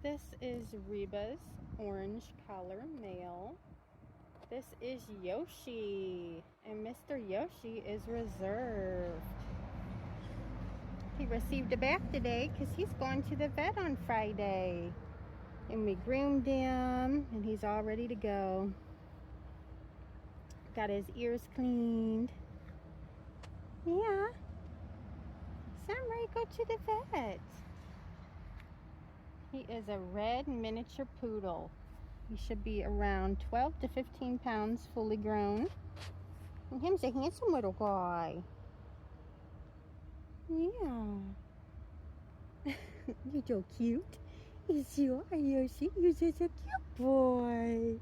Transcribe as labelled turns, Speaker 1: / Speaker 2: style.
Speaker 1: This is Reba's orange collar male. This is Yoshi, and Mr. Yoshi is reserved. He received a bath today because he's going to the vet on Friday. And we groomed him, and he's all ready to go. Got his ears cleaned. Yeah. Samurai, go to the vet. He is a red miniature poodle. He should be around 12 to 15 pounds, fully grown. And him's a handsome little guy. Yeah. You're so cute. Yes, you are, Yoshi. You're such a cute boy.